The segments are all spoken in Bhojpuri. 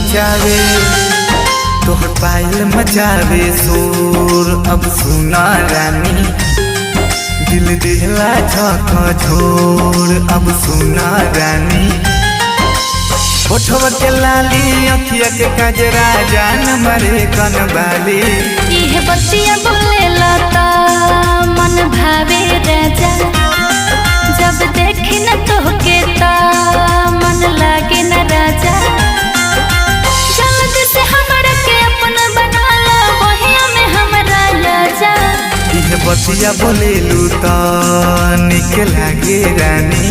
मचावे, तोहर पायल मचावे शोर। अब सुना रानी दिल दिला झक झोर। अब सुना रानी ओठवा के लाली अखिया के कजरा जान मरे कन बाली। इहे बतिया बोलेला त मन भावे राजा, जब देखी न तोहके त मन लागे न राजा। जल्दी से हमरा के अपन बना ला, बहिया में हमरा राजा। इहे बतिया बोलेलू त निक लागे रानी।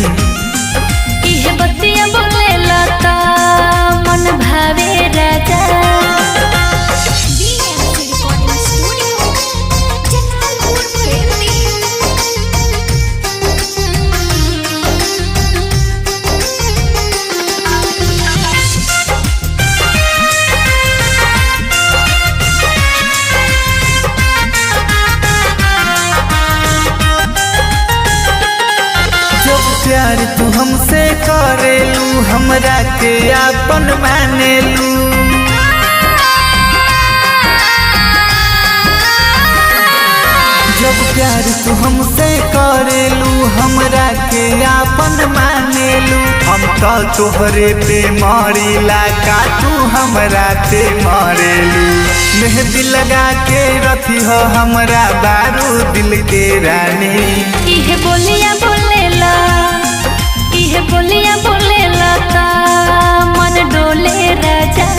इहे बतिया बोलेला त मन भावे राजा। जब प्यार तू हमसे करेलू हमरा के आपन मानेलू। जब प्यार तू हमसे करेलू हमरा के आपन मानेलू। हम तो तोहरे पे मरीला का तू हमरा पे मरेलू। मेहंदी लगा के रखी हो हमरा बारू दिल के रानी। इहे बोलिया बोलेला, इहे बोलिया बोलेला त मन डोले राजा।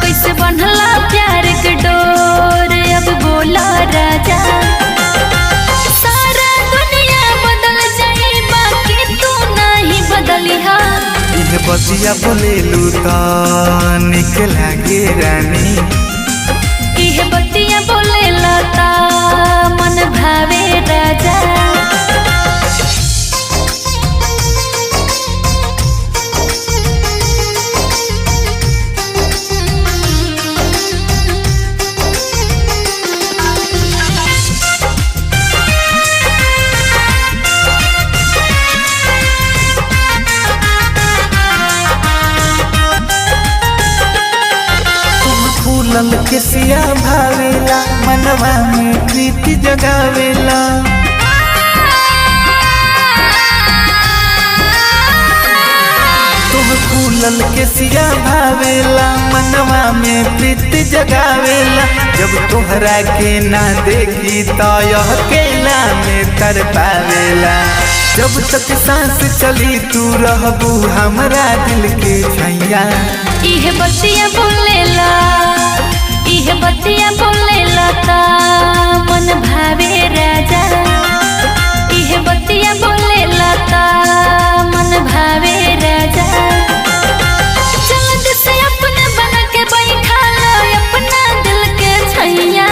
कैसे बनला प्यार के डोर अब बोला राजा। सारा दुनिया बदल जाई बाकी तू नहीं बदलिहा। इहे बतिया बोलेलू त निक लागे रानी। इहे बतिया बोलेला त मन भावे राजा। फूलल के सिया भावेला मनवा में प्रीति जगावेला। तुम फूलल के सिया भावेला मनवा में प्रीति जगावेला। जब तोहरा के ना देखी तो यह केला में तर पावेला। जब तक सांस चली तू रहबू हमरा दिल के छैया। इहे बतिया बोलेला, इहे बतिया बोलेला त मन भावे राजा। इहे बतिया बोलेला त मन भावे राजा। जल्दी से अपने बना के बैठा लो अपना दिल के छैया।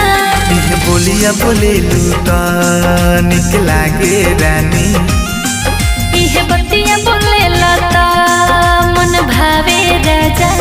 इहे बोलिया बोलेलू त निक लागे रानी। इहे बतिया बोलेला त मन भावे राजा।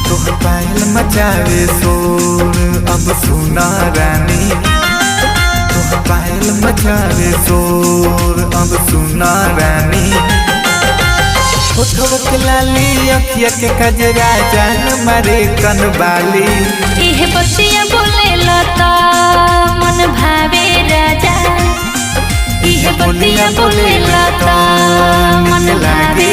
तोहर पायल मचावे शोर। अब सुना रानी तोहर पायल मचावे शोर। अब सुना रानी होठवा के लाली अखिया के कजरा जान मरे कन बाली। इहे बतिया बोलेला त मन भावे राजा। इहे बतिया बोलेला त मन भावे